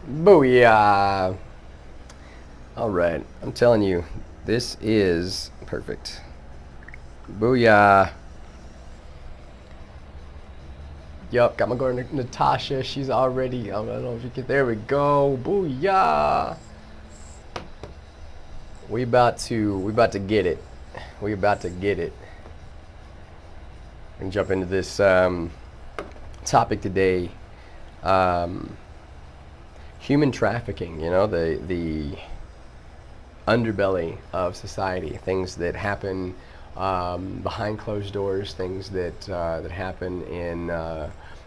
Booyah! Alright, I'm telling you, this is perfect. Booyah! Yup, got my girl Natasha. She's already, I don't know if you can, there we go. Booyah! We about to get it. We about to get it. And jump into this topic today. Human trafficking, the underbelly of society, things that happen behind closed doors, things that happen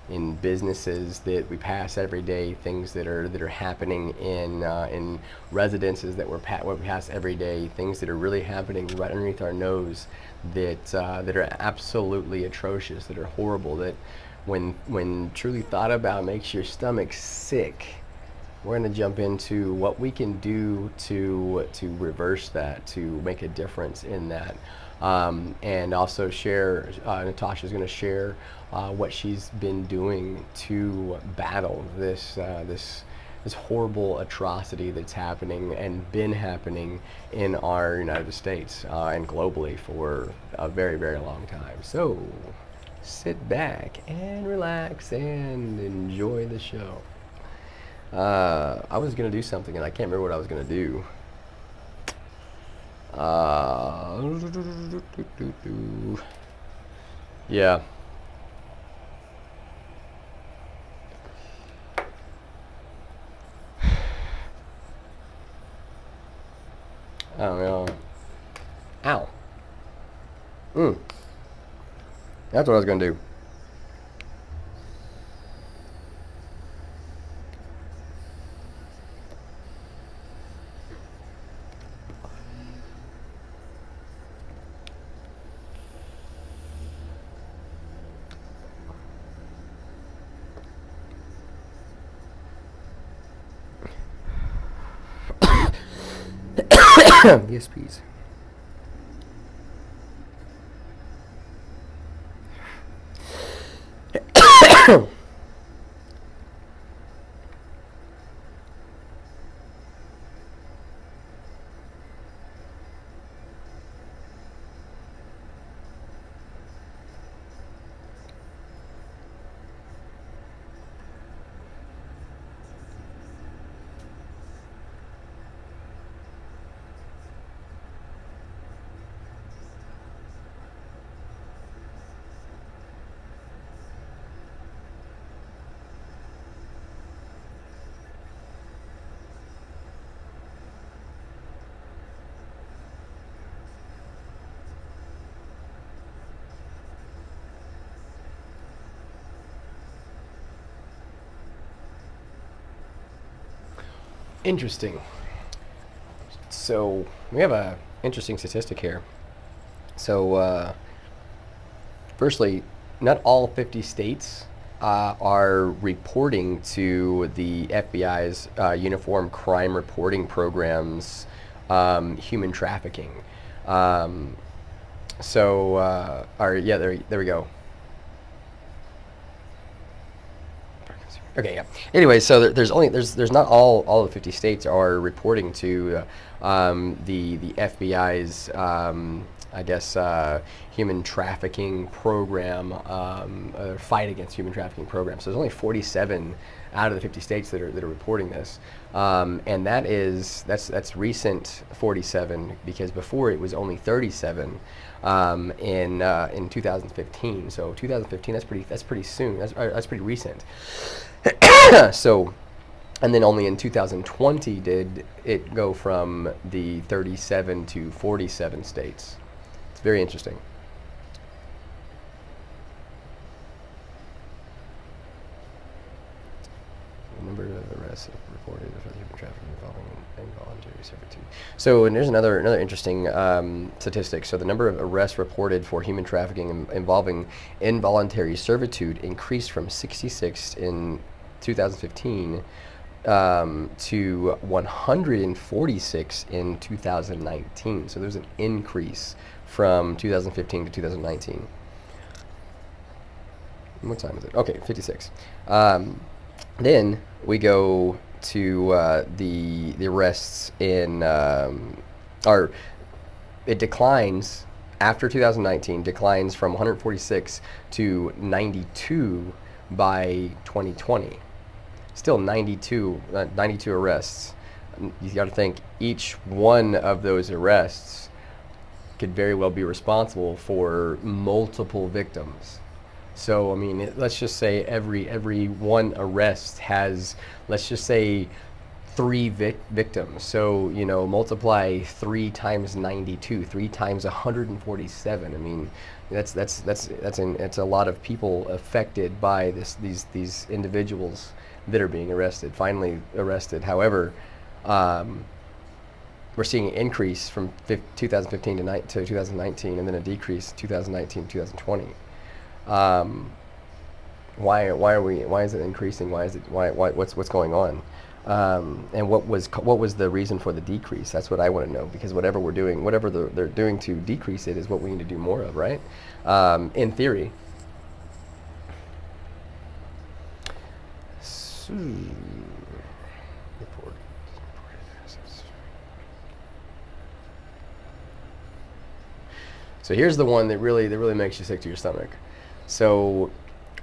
in businesses that we pass every day, things that are happening in residences that we pass every day, things that are really happening right underneath our nose that are absolutely atrocious, that are horrible, that when truly thought about makes your stomach sick. We're going to jump into what we can do to reverse that, to make a difference in that, and also share. Natasha's going to share what she's been doing to battle this horrible atrocity that's happening and been happening in our United States and globally for a very, very long time. So sit back and relax and enjoy the show. I was gonna do something and I can't remember what I was gonna do. Yeah. I don't know. Ow. That's what I was gonna do. Yes, please. Interesting. So we have a interesting statistic here. So, firstly, not all 50 states are reporting to the FBI's Uniform Crime Reporting Program's human trafficking. Um, yeah, there we go. Okay, yeah. Anyway, so there's not all the 50 states are reporting to the FBI's I guess human trafficking program, fight against human trafficking program. So there's only 47 out of the 50 states that are reporting this, and that's recent 47, because before it was only 37 in 2015. So 2015, that's pretty soon. That's pretty recent. So, and then only in 2020 did it go from the 37 to 47 states. It's very interesting. The number of arrests reported for human trafficking involving involuntary servitude. So, and there's another interesting statistic. So, the number of arrests reported for human trafficking involving involuntary servitude increased from 66 in 2015 to 146 in 2019. So there's an increase from 2015 to 2019. What time is it? Okay, 56. Then we go to the arrests in or it declines after 2019, declines from 146 to 92 by 2020. Still 92 arrests. You got to think each one of those arrests could very well be responsible for multiple victims. So I mean, let's just say every one arrest has, let's just say, 3 victims. So multiply 3 times 92, 3 times 147. I mean, that's a lot of people affected by these individuals that are being finally arrested. However, we're seeing an increase from 2015 to 2019, and then a decrease 2019 to 2020. Why is it increasing? What's going on? And what was the reason for the decrease? That's what I want to know, because whatever they're doing to decrease it is what we need to do more of, right? In theory. So here's the one that really makes you sick to your stomach. So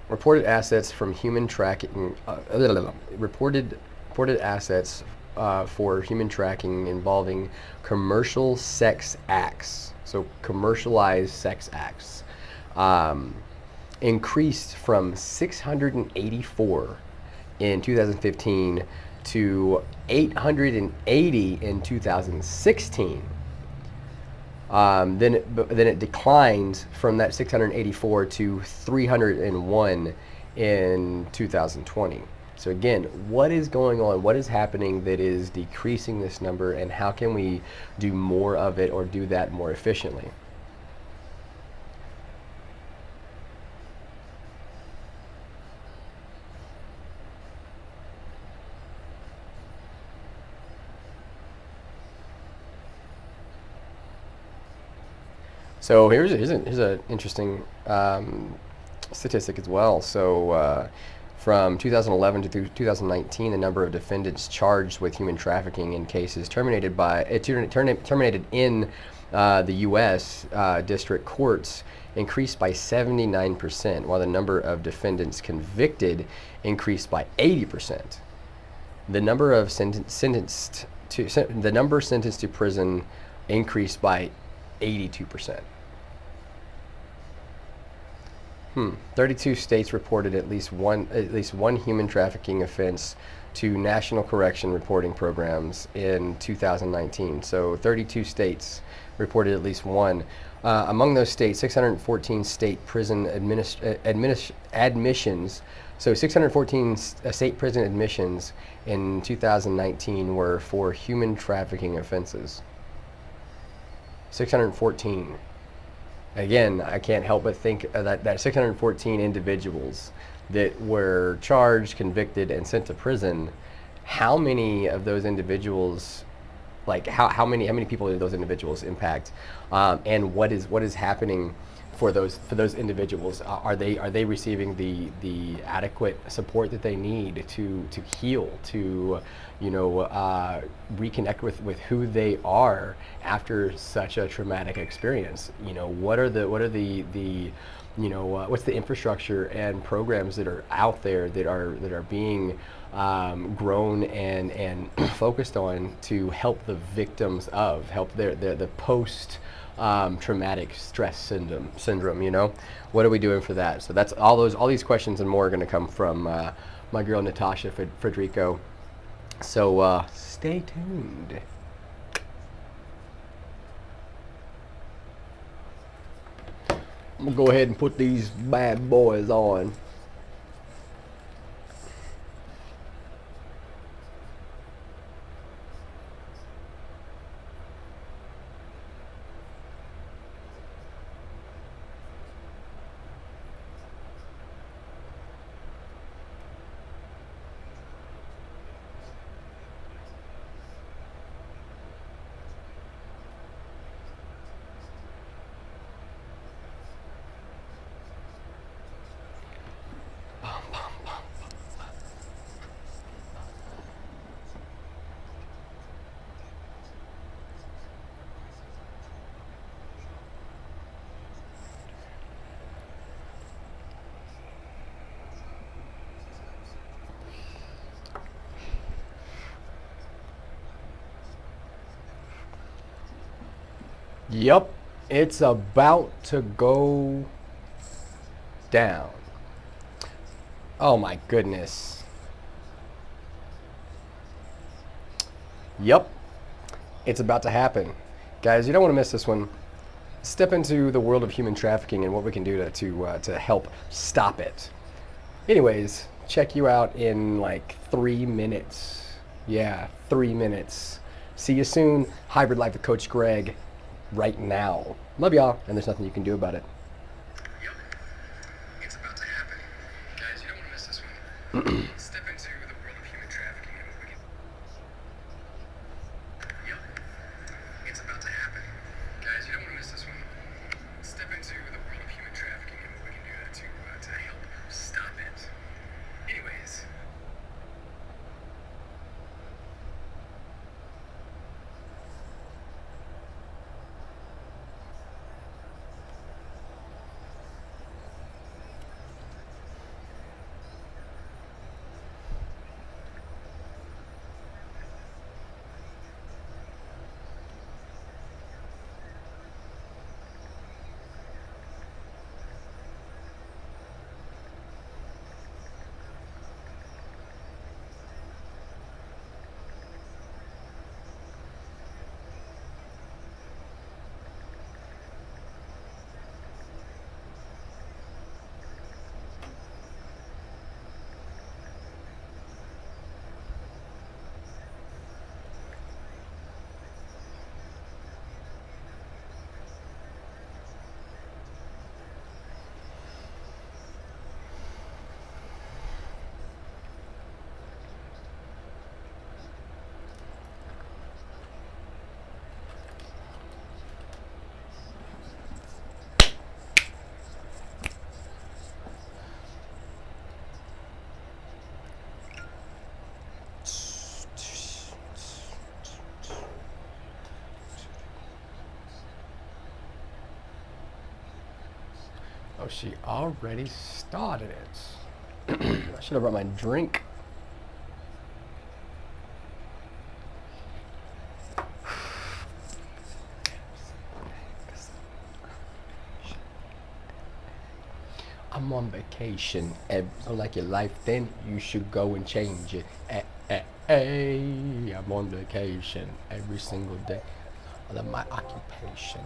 reported assets from human tracking, reported assets for human tracking involving commercial sex acts. So commercialized sex acts increased from 684 in 2015 to 880 in 2016. Then it declined from that 684 to 301 in 2020. So again, what is going on? What is happening that is decreasing this number, and how can we do more of it or do that more efficiently? So here's an interesting statistic as well. So from 2011 to 2019, the number of defendants charged with human trafficking in cases terminated in the U.S. district courts increased by 79%, while the number of defendants convicted increased by 80%. The number sentenced to prison increased by 82%. 32 states reported at least one human trafficking offense to national correction reporting programs in 2019. So 32 states reported at least one. Among those states, 614 state prison admissions. So 614 state prison admissions in 2019 were for human trafficking offenses. 614. Again, I can't help but think that 614 individuals that were charged, convicted, and sent to prison, how many of those individuals, like how many people did those individuals impact, and what is happening for those individuals? Are they receiving the adequate support that they need to heal, to reconnect with who they are after such a traumatic experience? What's the infrastructure and programs that are out there that are being grown and focused on to help the victims help the post traumatic stress syndrome. What are we doing for that? So that's all these questions and more are going to come from my girl Natasha Federico. So stay tuned. I'm gonna go ahead and put these bad boys on. Yup, it's about to go down. Oh my goodness. Yup, it's about to happen. Guys, you don't want to miss this one. Step into the world of human trafficking and what we can do to help stop it. Anyways, check you out in like 3 minutes. Yeah, 3 minutes. See you soon. Hybrid Life with Coach Greg right now. Love y'all, and there's nothing you can do about it. Yep, it's about to happen. Guys, you don't want to miss this one. Step into the world of human trafficking and what we can... Yep, it's about to happen. Guys, you don't want to miss this one. Step into the world of human trafficking and what we can do to help stop it. Anyways. Oh, she already started it. I should have brought my drink. I'm on vacation. Don't like your life, then you should go and change it. I'm on vacation every single day. I love my occupation.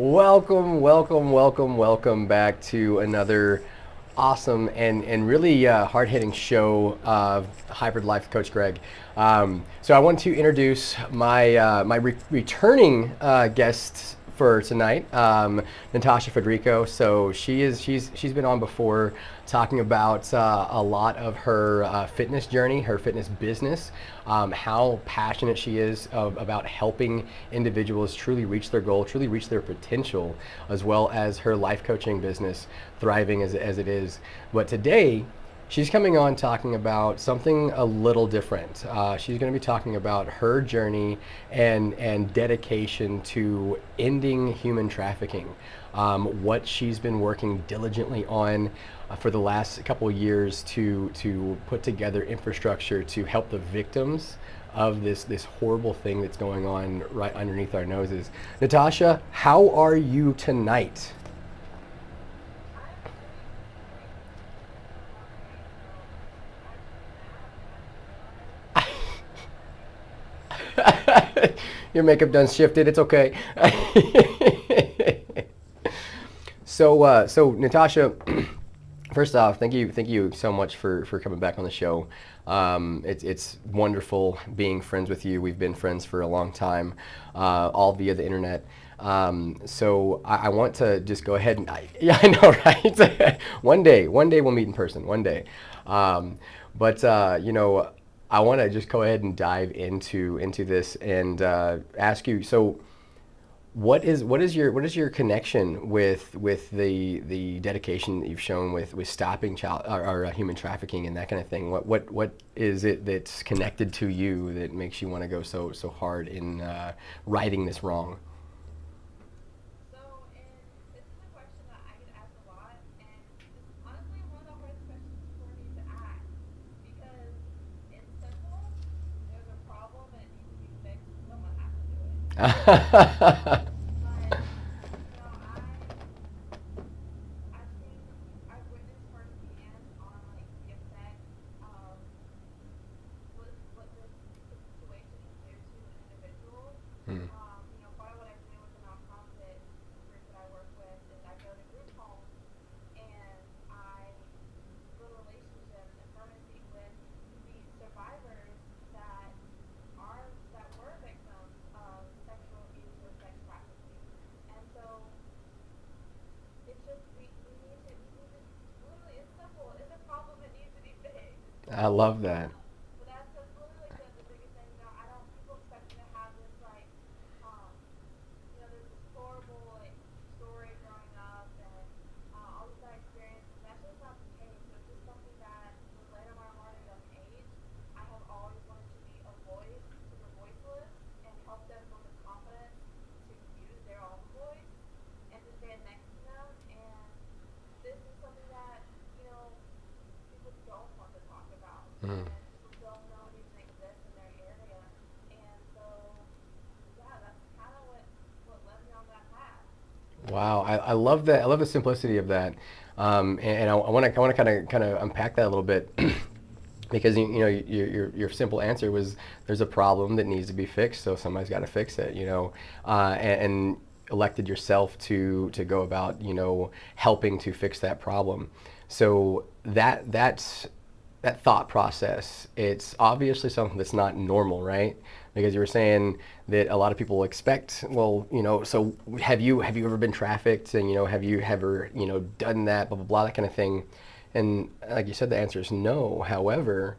Welcome back to another awesome and really hard-hitting show of Hybrid Life Coach Greg. So I want to introduce my returning guest for tonight, Natasha Federico. So she's been on before talking about a lot of her fitness journey, her fitness business, how passionate she is about helping individuals truly reach their goal, truly reach their potential, as well as her life coaching business thriving as it is. But today, she's coming on talking about something a little different. She's going to be talking about her journey and dedication to ending human trafficking, what she's been working diligently on for the last couple of years to put together infrastructure to help the victims of this horrible thing that's going on right underneath our noses. Natasha, how are you tonight? Your makeup done shifted. It's okay. So Natasha, first off, thank you so much for coming back on the show. It's wonderful being friends with you. We've been friends for a long time, all via the internet. So I want to just go ahead and yeah, I know, right? One day we'll meet in person. One day, but you know. I want to just go ahead and dive into this and ask you. So, what is your connection with the dedication that you've shown with stopping child or human trafficking and that kind of thing? What is it that's connected to you that makes you want to go so hard in righting this wrong? So, and this is a question that I But I've seen, I've witnessed firsthand on like the effect of what this situation can do to an individual. Hmm. Part of what I do with the nonprofit group that I work with is I go to group homes and I build relationships and permanency with the survivors that that were victims of sexual abuse or sex trafficking. And so it's just we need to literally, it's simple. It's a problem that needs to be fixed. I love that. But that's literally like the biggest thing. I don't people expect me to have this like um there's this horrible like story growing up and all these bad experiences. And that's just not the case. It's just something that was laid on my heart at a young age. I have always wanted to be a voice to the voiceless and help them build the confidence to use their own voice and to stand next to them. And this is something that, you know, people don't want to talk about Hmm. and people don't know it even exists in their area. And so, yeah, that's kind of what led me on that path. Wow, I love that. I love the simplicity of that, and I want to kind of unpack that a little bit because your simple answer was there's a problem that needs to be fixed, so somebody's got to fix it. And elected yourself to go about helping to fix that problem. So that thought process, it's obviously something that's not normal, right? Because you were saying that a lot of people expect, well, so have you ever been trafficked, and have you ever done that, blah blah blah, that kind of thing. And like you said, the answer is no. However,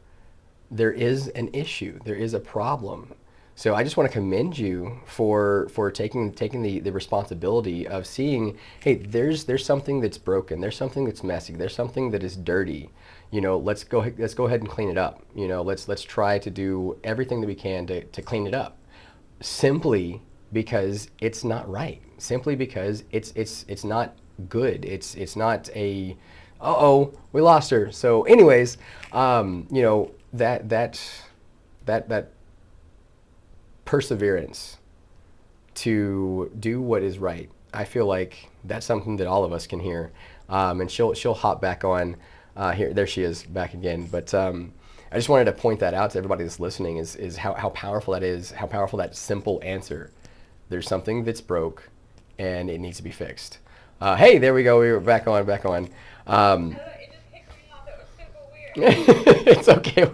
there is an issue. There is a problem. So I just want to commend you for taking the responsibility of seeing, hey, there's something that's broken. There's something that's messy. There's something that is dirty. Let's go ahead and clean it up. Let's try to do everything that we can to clean it up. Simply because it's not right. Simply because it's not good. It's not a uh-oh, we lost her. So anyways, that perseverance to do what is right. I feel like that's something that all of us can hear. And she'll hop back on here. There she is back again. But I just wanted to point that out to everybody that's listening is how powerful that is, how powerful that simple answer. There's something that's broke and it needs to be fixed. Hey, there we go. We were back on, back on. I Um, don't know, it just kicked me off. It was super weird. it's okay.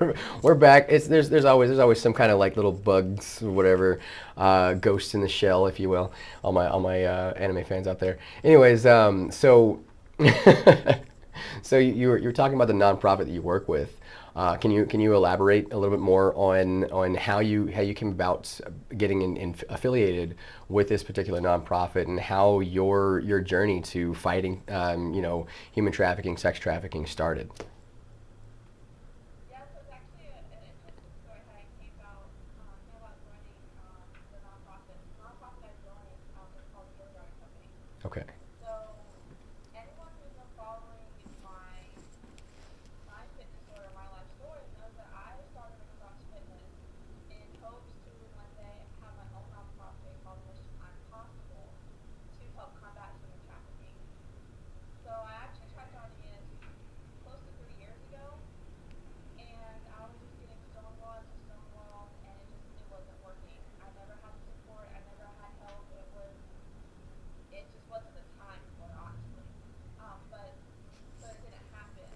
We're back. There's always some kind of like little bugs or whatever, ghosts in the shell, if you will. All my anime fans out there. Anyways, so so you were talking about the nonprofit that you work with. Can you elaborate a little bit more on how you came about getting affiliated with this particular nonprofit and how your journey to fighting human trafficking, sex trafficking started? Yeah, so it's actually an interesting story how I came about joining the nonprofit. The nonprofit I joined is called the Yoga Company. Okay. So anyone who's been following my fitness story or my life story knows that I started Ring of Rocks Fitness in hopes to one day have my own nonprofit called Mission I'm Possible to help combat human trafficking. So I actually tried joining it close to 3 years ago, and I was just getting stonewalled after stonewalled, and it wasn't working. I never had the support. I never had help. It just wasn't the time for it, honestly. But so it didn't happen.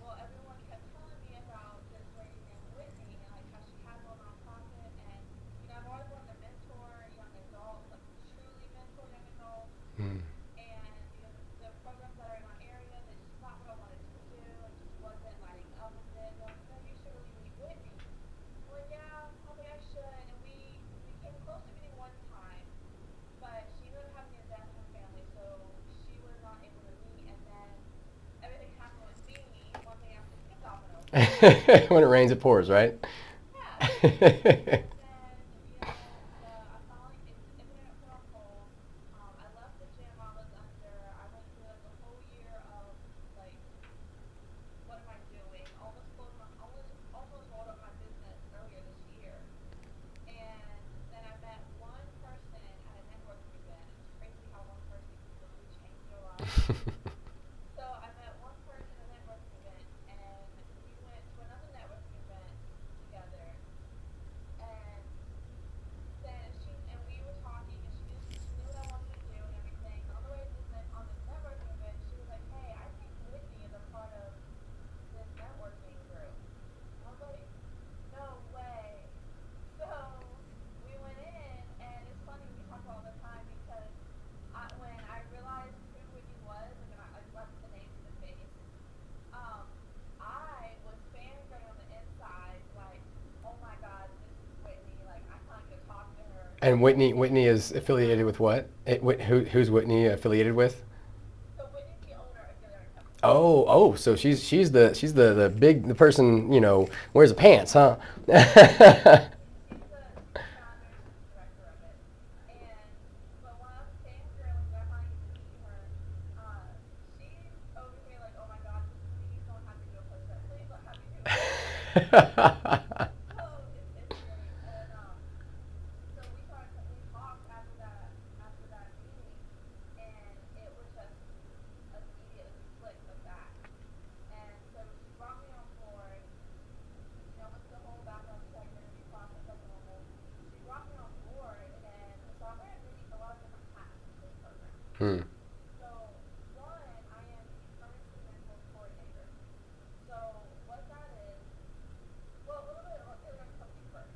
Well, everyone kept telling me about this lady named Whitney and like how she has a nonprofit, and I've always wanted to mentor young adults, like truly mentor young adults. Hmm. And the programs that are in our area, that's just not what I wanted to do. It just wasn't lighting up with it. They're like, no, you should really meet Whitney. I'm like, yeah, I think I should. And we came close to meeting one time, but she ended up having a death in her family, so she was not able to meet. And then everything happened with me, one thing after the dominoes. When it rains, it pours, right? Yeah. And then, I finally, everything got put on hold. I left the gym I was under. I went through like a whole year of like, what am I doing? Almost rolled up my business earlier this year. And then I met one person So I met one person at a networking event, and we went to another networking event together. And then we were talking, and she knew what I wanted to do and everything. And on the way to on this networking event, she was like, "Hey, I think Whitney is a part of this networking group." I was like, "No way." So we went in, and it's funny we talk all the time because when I realized who Whitney was, like, and I left the name to the face, um, I was fangirling on the inside, like, "Oh my God, this is Whitney! Like, I can't get to talk to her." And And Whitney is affiliated with what? Who's Whitney affiliated with? so Whitney's the owner of Gilead Company. Oh, so she's the big the person, wears the pants, huh? She's the founder, she's the director of it. And but while I'm fangirling, but I finally get to meet her, uh, she's over here like, "Oh my God, please don't have me do a push-up. Please don't have me do a push-up." So it's great. And we talked after that meeting, and it was just immediately we clicked like that. And so she brought me on board. Went through the whole background check interview process like normal. She brought me on board, and so I wear a lot of different hats in this program. Hmm. So one, I am the currency mentor coordinator. So what that is, well, a little bit about Gilead Company first.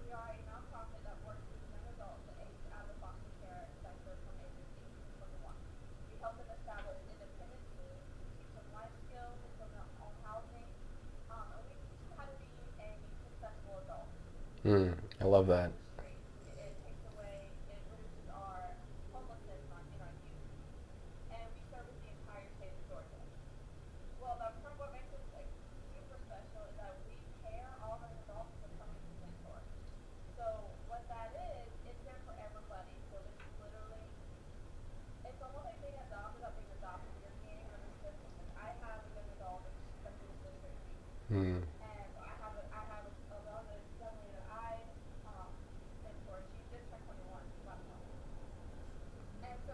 We are a nonprofit that works with young adults that age out of the foster care sector from ages 18 to 21. We help them establish independent teams, teach them life skills, and build their own housing. And we teach them how to be a successful adult. Hmm. I love Off that. the street. It reduces our homelessness in our youth. And we service the entire state of Georgia. Well, what makes us like super special is that we pair all of our adults with a permanency mentor. So what that is, it's there for everybody. So it's literally, it's almost like being adopted without being adopted. You're gaining another sibling. Like I have a young adult that's a sister to me. Hmm. And I have a young lady that I mentor. She just turned 21. She's about 20. And so,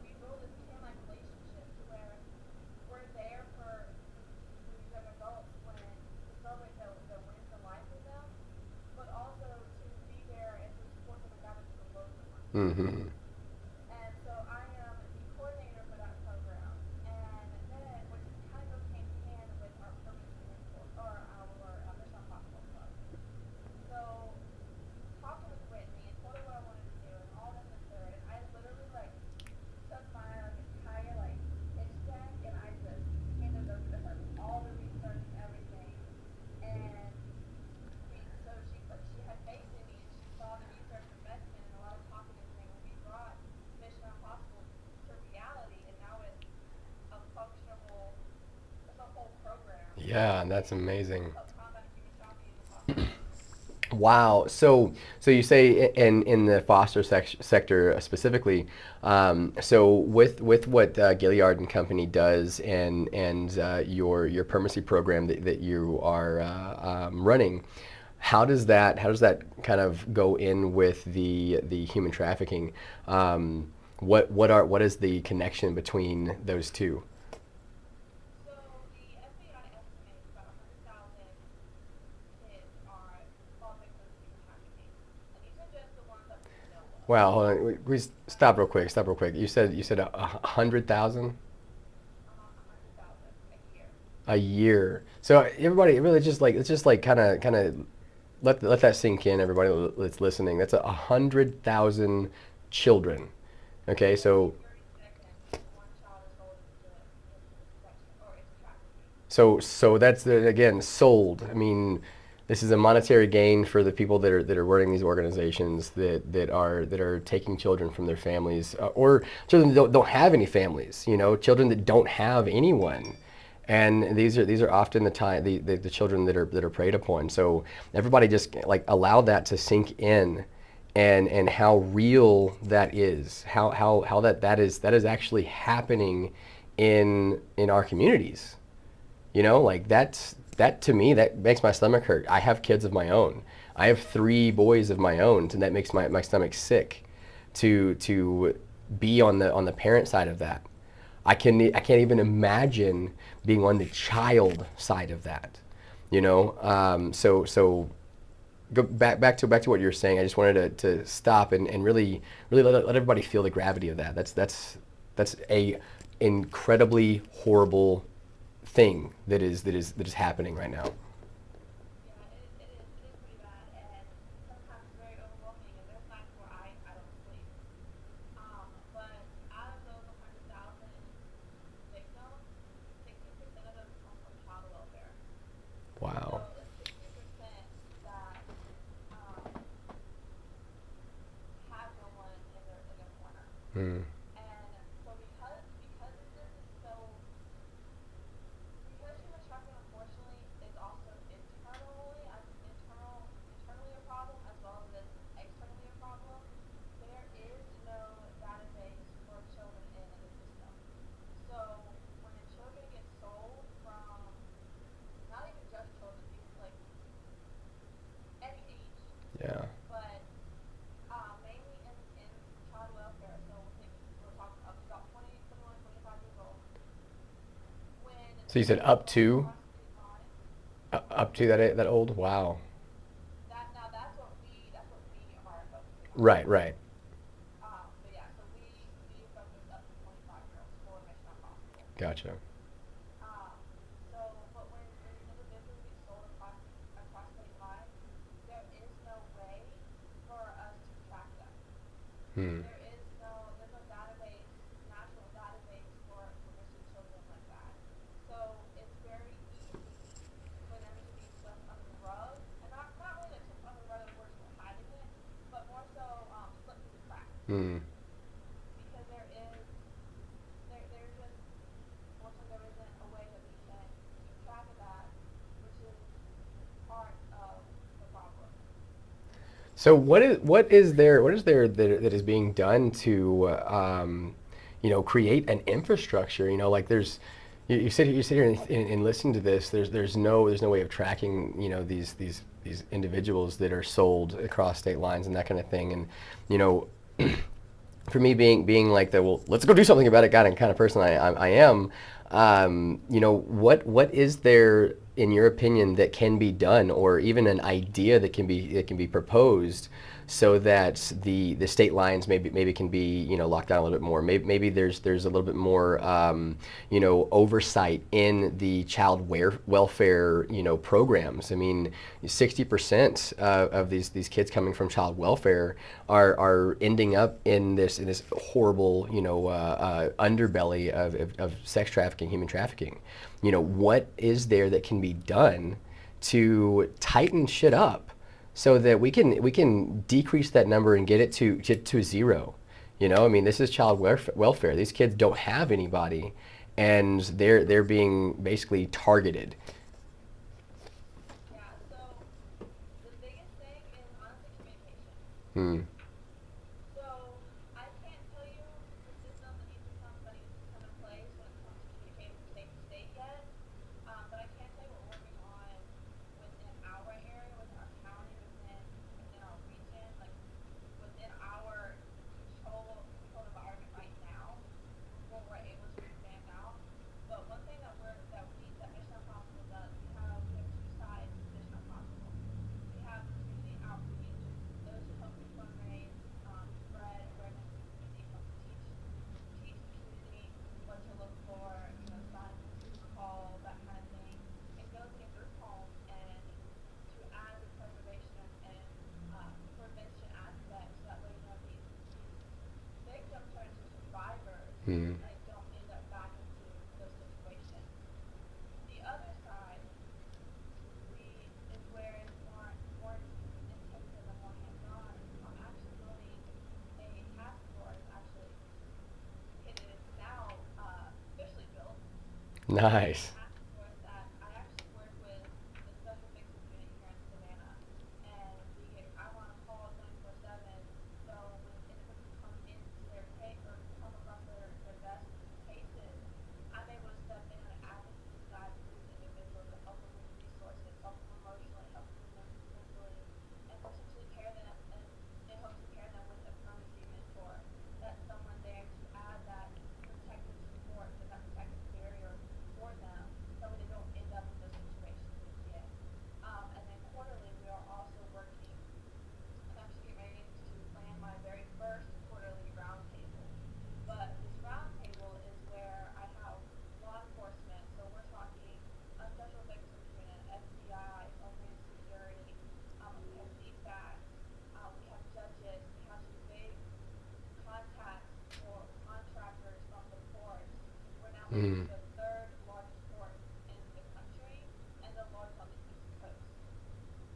we build this kin-like relationship to where we're there for these young adults to celebrate their wins in life with them, but also to be there and to support them and guide them through the lows in life. Hmm. And so I am the coordinator for that program, and then which kind of goes hand in hand with our permanency mentor or our Mission Impossible Club. So talking with Whitney and told her what I wanted to do and all this and third, and I literally like took my entire like pitch deck and I just handed it over to her, all the research and everything. And she had faith in me and she saw the research investment and a lot of talking and everything. And we brought Mission Impossible to reality, and now a functional, it's a whole program. Yeah, that's And we amazing. help combat human trafficking in the foster system. Wow. So you say in the foster sector specifically. So with what Gilead and Company does and your permanency program that you are running, how does that kind of go in with the human trafficking? What is the connection between those two? So the FBI estimates about 100,000 kids fall victim to human trafficking, and these are just the ones that we know of. Wow, hold on. We stop real quick. Stop real quick. You said 100,000 100,000 a year. a year. So everybody, really just like let's just like kind of let that sink in. Everybody that's listening, that's 100,000 children. Okay, Every so 30 seconds, one child is sold into section or into trafficking. so that's again sold. I mean, this is a monetary gain for the people that are running these organizations that are taking children from their families, or children that don't have any families. Children that don't have anyone. And these are often the children that are preyed upon. So everybody just like allow that to sink in, and how real that is, how that is actually happening in our communities. Like that to me, that makes my stomach hurt. I have kids of my own. I have three boys of my own, and that makes my stomach sick to be on the parent side of that. I can't even imagine being on the child side of that. You know, so go back to what you were saying. I just wanted to stop and really let everybody feel the gravity of that. That's a incredibly horrible thing that is happening right now. Yeah, it is pretty bad, and sometimes it's very overwhelming. And there's nights where I don't sleep. But out of those 100,000 victims, 60% of them come from child welfare. Wow. So it's 60% that um, have no one in their corner. Mm. And so because this is so because human trafficking unfortunately is also internally a problem as well as it is externally a problem, there is no database for children in the system. So when children get sold from not even just children, like any age, Yeah. but mainly in child welfare. So we're talking up to about 20, 21, 25 years old. When So you they're said up sold to across state lines, up to that old. Wow. that's what we are focusing on. Right. Right. But yeah, so we focus up to 25-year-olds for Mission Impossible. Gotcha. Um, but when individuals get sold across state lines, there is no way for us to track them. Hmm. There's no database, national database for missing children like that. So it's very easy for them to be swept under the rug, and not really like swept under the rug, of course, we're hiding it, but more so slip through the cracks Hmm. because there's just unfortunately there isn't a way that we can keep track of that, which is part of the problem. So what is there that is being done to create an infrastructure? Like you sit here and listen to this. There's no way of tracking these individuals that are sold across state lines and that kind of thing. And you know, for me being like the, well, let's go do something about it kind of person I am. What is there in your opinion that can be done, or even an idea that can be proposed, so that the state lines maybe can be locked down a little bit more. Maybe there's a little bit more oversight in the child welfare programs. I mean, 60% of these kids coming from child welfare are ending up in this horrible underbelly of sex trafficking, human trafficking. What is there that can be done to tighten shit up so that we can decrease that number and get to zero? I mean, this is child welfare. These kids don't have anybody, and they're being basically targeted. Yeah, so the biggest thing is honestly communication. Hmm. So I can't tell you the system that needs to come in place when it comes to communicating from state to state yet. But I can tell you what we're working on within our area, within our county, within our region, like within our controlled environment right now, what we're able to expand out. But one thing that Mission Impossible does, we have two sides to Mission Impossible. We have the community outreach, those who help to fundraise, spread awareness in the community, help to teach the community what to look for, signs to call, that kind of thing, and goes in group homes and to add the preservation and prevention aspect, so that way these victims turn into survivors Hmm. and don't end up back into those situations. The other side we is where it's more intensive and more hands on. I'm actually building a task force. Actually, it is now officially built. I'm building a Nice. task force that I actually work with the Special Victims Unit here in Savannah, and I'm on call 24/7. So when individuals come into their case or come across their desk with these cases, I'm able to step in on an advocacy side with these individuals to help them with resources, help them emotionally, help them mentally, and potentially pair them and hope to pair them with a permanency mentor. That's someone there to add that protective support Mm. the third largest port in the country and the largest on the East Coast.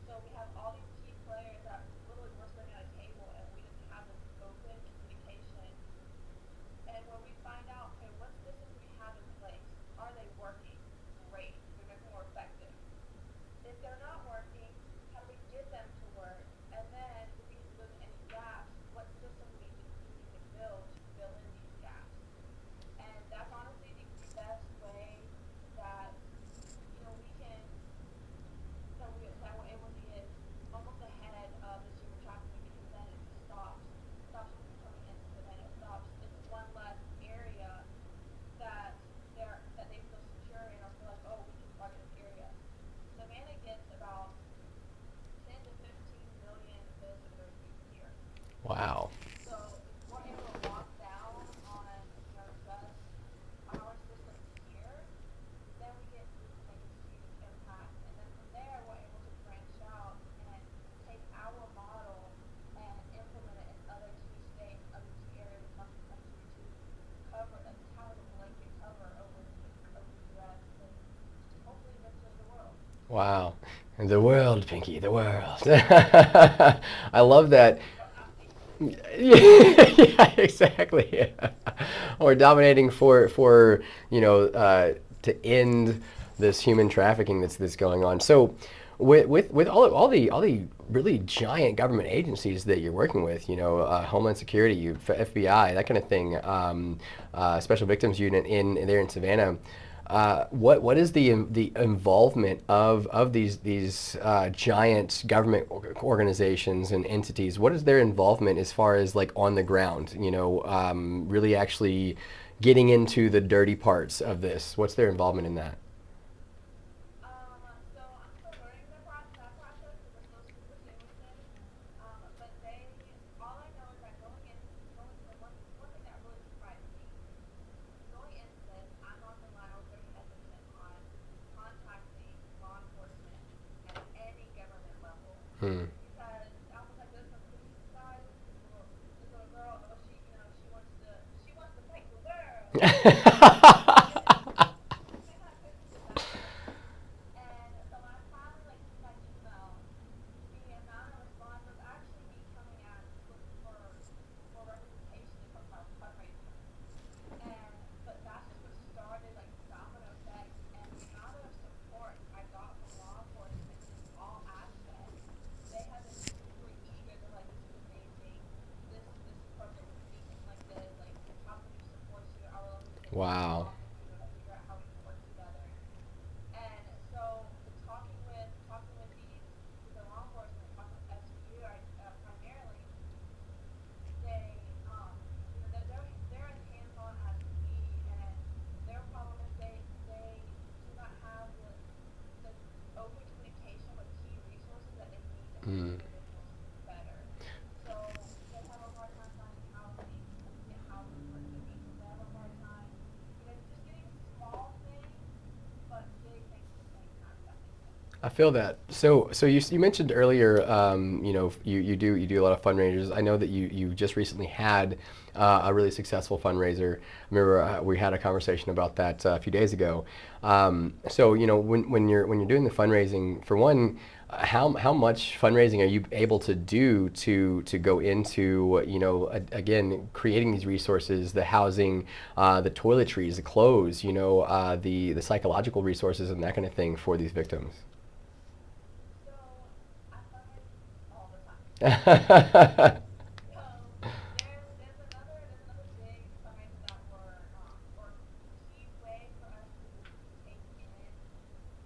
So we have all these key players that literally we're sitting at a table and we just have this open communication. And when we find out, okay, what systems we have in place, are they working? Great. We're making more effective. If they're not working, how do we get them to work? And then if we need to build in any gaps, what system we need to build to fill in these gaps? And that's honestly the best way that we can that we're able to get almost ahead of this human trafficking because then it just stops people from coming into it and it stops it's one less area that they feel secure in or feel like, oh, we can target this area. Savannah gets about 10 to 15 million visitors a year. Wow. So if we're able to lock down on just our systems here, then we can make a huge impact. And then from there we're able to branch out and take our model and implement it in other key states, other key areas across the country to cover like have a blanket cover over the US and hopefully eventually the world. Wow. The world, Pinky, the world. I love that. Well, dominating. Yeah, exactly. Or dominating for to end this human trafficking that's going on. So, with all the really giant government agencies that you're working with, Homeland Security, FBI, that kind of thing, Special Victims Unit in there in Savannah. What is the involvement of these giant government organizations and entities? What is their involvement as far as like on the ground? Really actually getting into the dirty parts of this. What's their involvement in that? So I'm still learning that process because we're still super new with it. But all I know is that one thing that really surprised me going into this, I'm not gonna lie, I was very hesitant on contacting law enforcement at any government level Hmm. because I was like, there's some police guy, this little girl, she wants to break the world, that kind of pushes me that way. And so when I finally sent that email, the amount of response was actually me coming at looking for representation and talking about fundraising. But that's just what started the domino effect and the amount of support I got from law enforcement in all aspects. They have been super eager. They're like, this is amazing. This program, we need something like this. Like, how can we support you? Our local state police Wow. along with you to figure out how we can work together. And so talking with the law enforcement, talking with SVU primarily, they're as hands on as can be, and their problem is they do not have the open communication with key resources that they need to help Hmm. individuals better. So they have a hard time finding housing to get housing for individuals. They have a hard time, just getting small things, but big things at the same time. If that makes sense. I feel that. So you mentioned earlier, you do a lot of fundraisers. I know that you just recently had a really successful fundraiser. I remember we had a conversation about that a few days ago. So when you're doing the fundraising, for one, how much fundraising are you able to do to go into again creating these resources, the housing, the toiletries, the clothes, the psychological resources and that kind of thing for these victims? So I fundraise all the time. Hmm. So there's another big fundraiser that or key way for us to take in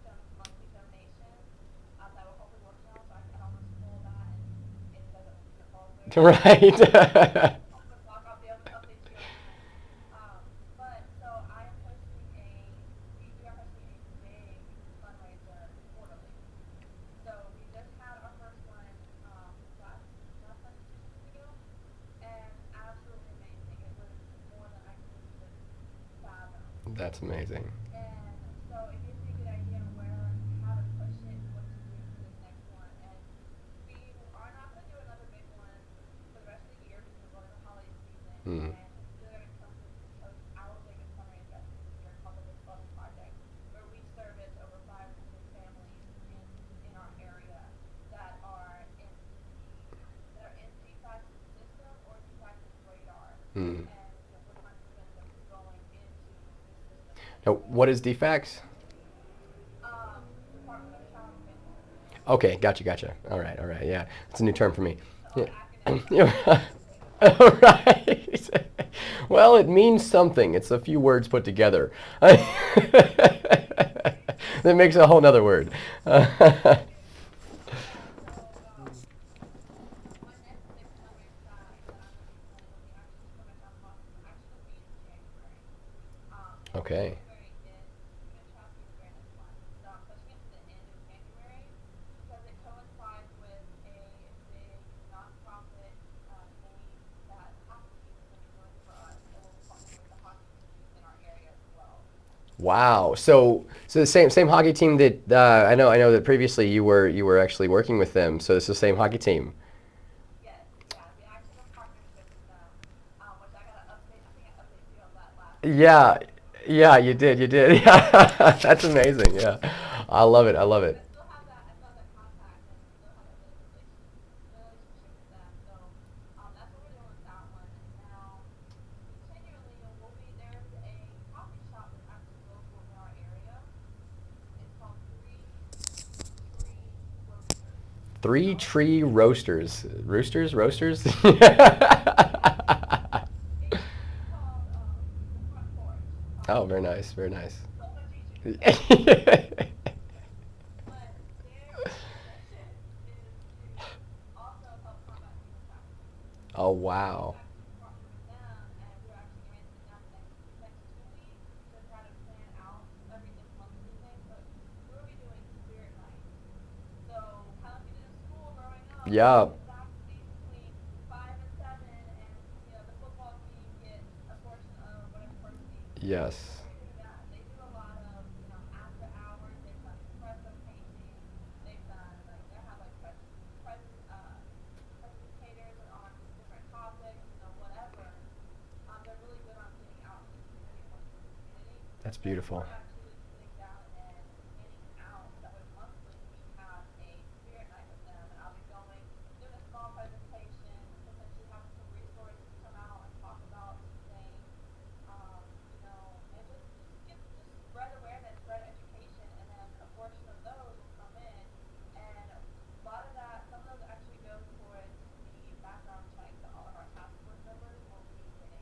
some monthly donations that we're hopefully working on. So I don't want to spoil that and it doesn't fall through. Right. I'll be able to update you on that. But so I am hosting we are hosting a big fundraiser quarterly. So we just had our first one last Sunday, 2 Sundays ago, and absolutely amazing. It was more than I could even fathom. That's amazing. And so it gives me a good idea on how to push it and what to do for this next one. And we are not going to do another big one for the rest of the year because we're going to the holiday season. Mm. And we're going to host our biggest fundraiser of the year Hmm. and we're trying to prevent them from going into the system Now, as what well. is DFACS? Department of Child and Family Services. Okay, gotcha, gotcha. All right, yeah. It's a new term for me. A Yeah. lot of academic Yeah. jargon that we say. All right. Well, it means something. It's a few words put together. That makes a whole nother word. Yeah, so my next big summer that I'm going to be planning with the Summertime Hospital is actually going to be in January. And Okay. January is Human Trafficking Awareness Month. So I'm pushing it to the end of January because it coincides with a big nonprofit thing that the hockey team is going to be doing for us. So we'll be partnering with the hockey team in our area as well. Wow. So the same hockey team that I know that previously you were actually working with them. So it's the same hockey team. Yes, yeah, we actually have a partnership with them, which I got to update. I think I updated you on that last week. Yeah. Yeah, you did. You did. Yeah. That's amazing. Yeah. I love it. I love it. I still have that contact and still have that relationship with them. So that's what we're doing with that one. Now, continually, there's a coffee shop that's actually local in our area. It's called Tree Roasters. Three So tree roasters. Roosters? Roasters? it's called the front porch Oh, coffee very shop. nice. Very nice. So much easier to say. But their mission is to also help combat human trafficking. Oh, So we've wow. actually partnered with them, and we're actually going to sit down the next 2 weeks to try to plan out everything monthly things. But we'll be doing spirit nights. So kind of like we did in school growing up, where Yeah. we get faculty between 5 and 7, and the football team gets a portion of whatever person needs. Yes. We do that. They do a lot of after hours. They've done espresso painting. They've done they have presentators on different topics, whatever. They're really good on getting out into the community and working with the community. That's So beautiful. we're actually sitting down and planning out that way monthly. We have a spirit night with them, and I'll be going, doing a small presentation, potentially having some resources come out and talk about some things, and just spread awareness, spread education, and then a portion of those will come in, and a lot of that, some of those actually go towards the background check that all of our task force members will be getting.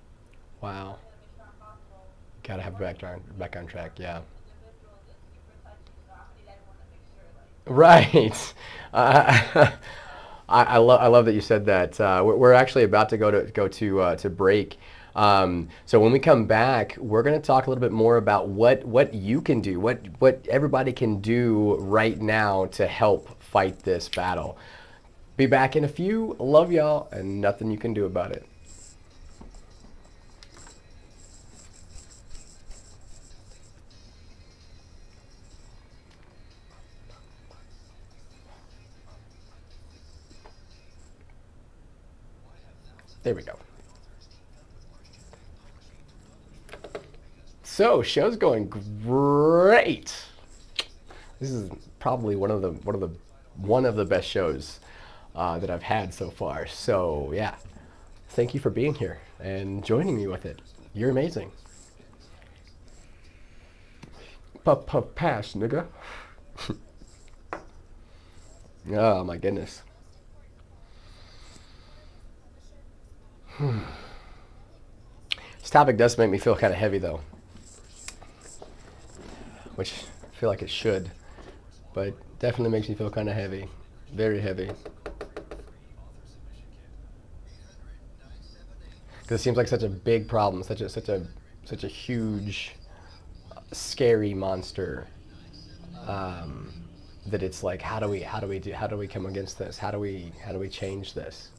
Wow. Because in a Mission Hospital, Gotta have working with back on track. Yeah. individuals is super touchy, so I'm gonna need everyone to make sure Right. Uh, I love that you said that. We're actually about to to break. So when we come back, we're going to talk a little bit more about what you can do, what everybody can do right now to help fight this battle. Be back in a few. Love y'all, and nothing you can do about it. There we go. So show's going great. This is probably one of the best shows that I've had so far. So yeah, thank you for being here and joining me with it. You're amazing. Puff puff pass, nigga. Oh my goodness. This topic does make me feel kind of heavy though, which I feel like it should, but definitely makes me feel kind of heavy, very heavy. Because it seems like such a big problem, such a huge, scary monster. Um, that it's like, how do we come against this? How do we change this?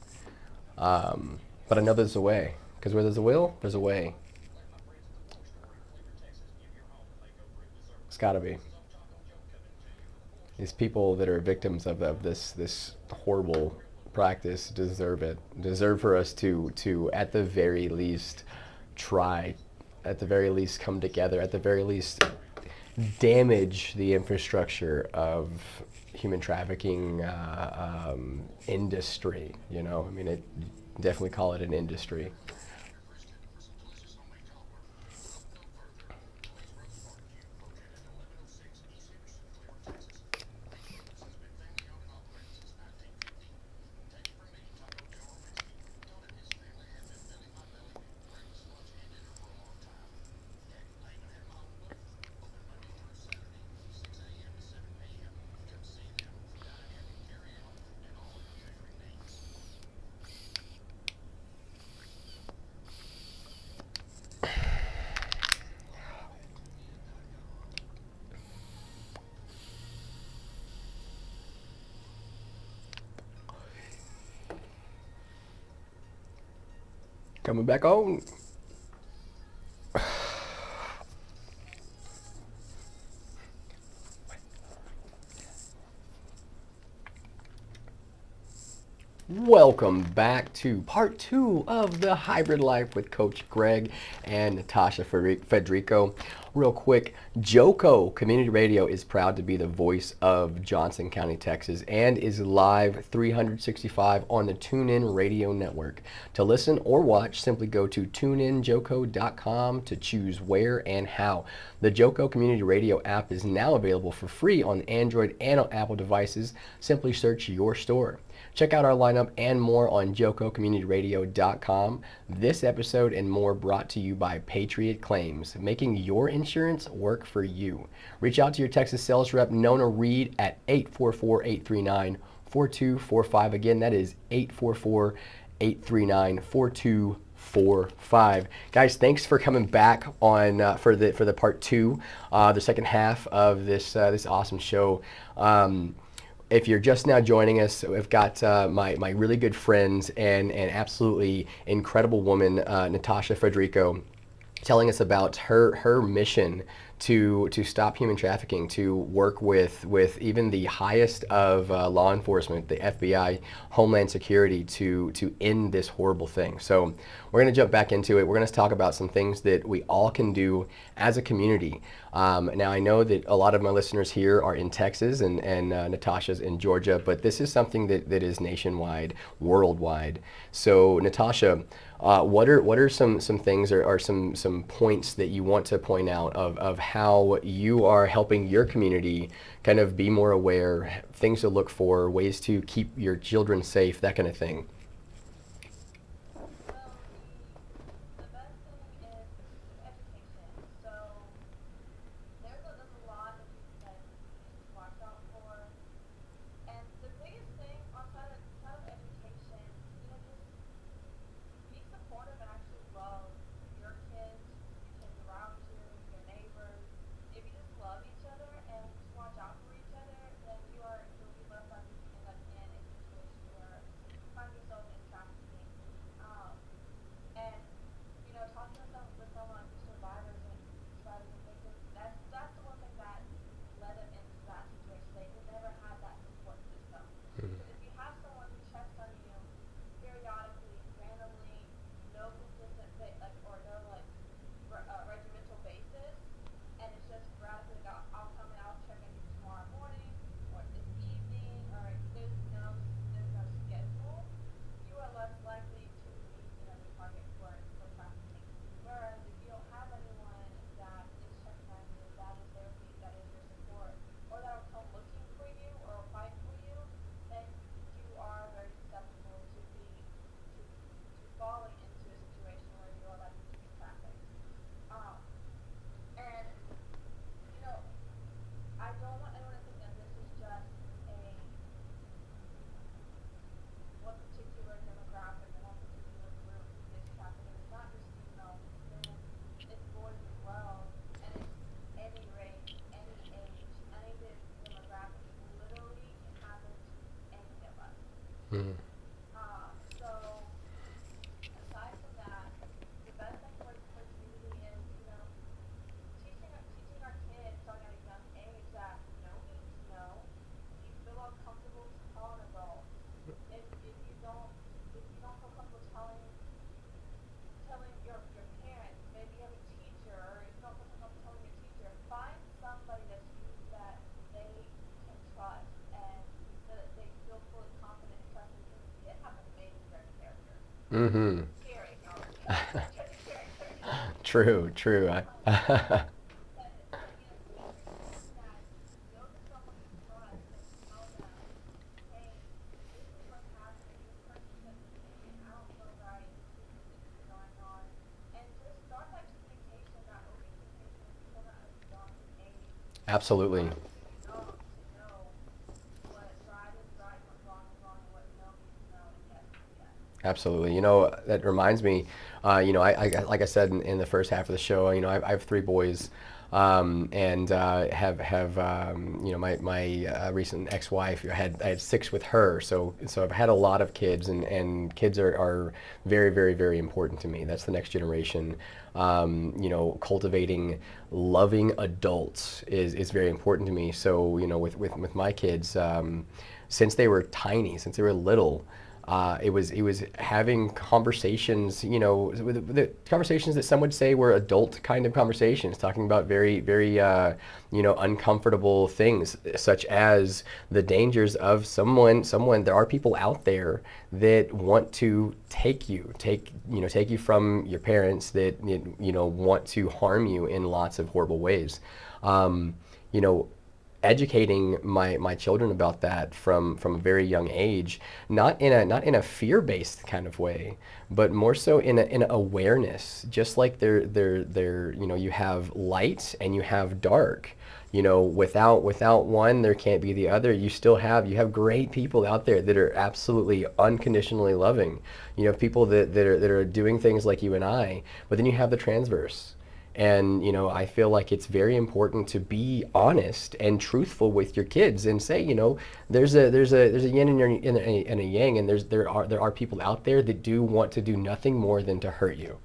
But I know there's a way, because where there's a will, there's a way. It's got to be. These people that are victims of this horrible practice deserve it. Deserve for us to at the very least try, at the very least come together, at the very least damage the infrastructure of human trafficking industry. I mean, definitely call it an industry. Coming back on. Welcome back to part two of the Hybrid Life with Coach Greg and Natasha Federico. Real quick, JOCO Community Radio is proud to be the voice of Johnson County, Texas, and is live 365 on the TuneIn Radio Network. To listen or watch, simply go to tuneinjoco.com to choose where and how. The JOCO Community Radio app is now available for free on Android and on Apple devices. Simply search your store. Check out our lineup and more on jococommunityradio.com. This episode and more brought to you by Patriot Claims, making your insurance work for you. Reach out to your Texas sales rep, Nona Reed, at 844-839-4245. Again, that is 844-839-4245. Guys, thanks for coming back on for the part two, the second half of this awesome show. If you're just now joining us, we've got my really good friends and absolutely incredible woman, Natasha Federico, telling us about her mission to stop human trafficking, to work with even the highest of law enforcement, the FBI, Homeland Security, to end this horrible thing. So we're going to jump back into it. We're going to talk about some things that we all can do as a community. Now, I know that a lot of my listeners here are in Texas and Natasha's in Georgia, but this is something that is nationwide, worldwide. So Natasha, what are some things or some points that you want to point out of how you are helping your community kind of be more aware, things to look for, ways to keep your children safe, that kind of thing? Well, the best thing is education. So there's a lot of things that you need to watch out for. And the biggest thing outside of education, just be supportive and actually love your kids, the kids around you, your neighbors. If you just love each other and just watch out for each other, then you'll be less likely to end up in a situation where you find yourself in trafficking. Um, and talking with someone who's survivors and victims, that's the one thing that led them into that situation. They never had that support system. Because if you have someone who checks on you periodically, randomly, no consistent or no regimental basis, and it's just sporadically like I'll come and I'll check on you tomorrow morning or this evening, or there's no schedule, you are less likely to be the target for trafficking. Whereas if you don't have anyone that is checking on you, that is there for you, that is your support, or that will come looking for you or fight for you, then you are very susceptible to falling into a situation where you are likely to be trafficked. Um, and you know, I don't want anyone to think that this is just a one particular demographic or one particular group who gets trafficked. It's not just females, it's men, it's boys as well, and it's any race, any age, any demographic. It literally can happen to any of us. Mm. So aside from that, the best thing for community is, teaching our kids starting at a young age that no means no. Do you feel uncomfortable to tell an adult? If you don't feel comfortable telling your parents, maybe you have a teacher, or if you don't feel comfortable telling your teacher, find somebody that they can trust and that they feel fully confident and trusted, because kids have amazing judging character. Mm-hmm. Scary, no, judging character. True, true. But teach them that go to someone you trust and tell them, hey, this is what's happening. This person said this to me, and I don't feel right. This is going on, and just start that communication, that open communication with children at a young age. Absolutely. Young to know what right is right, what wrong is wrong, and what no means no, and yes is yes. Absolutely. That reminds me, I like I said in the first half of the show, I have three boys. and have my recent ex-wife. I had six with her, so I've had a lot of kids, and kids are very very very important to me. That's the next generation. Cultivating loving adults is very important to me. So with my kids, since they were tiny, since they were little, it was having conversations, the conversations that some would say were adult kind of conversations, talking about very very uncomfortable things, such as the dangers of someone. There are people out there that want to take you from your parents, that want to harm you in lots of horrible ways. Um, you know, Educating my children about that from a very young age, not in a fear-based kind of way, but more so in a awareness. Just like there you have light and you have dark. Without one, there can't be the other. You have great people out there that are absolutely unconditionally loving. You have people that are doing things like you and I, but then you have the transverse. And I feel like it's very important to be honest and truthful with your kids and say, there's a yin and a yang, and there are people out there that do want to do nothing more than to hurt you.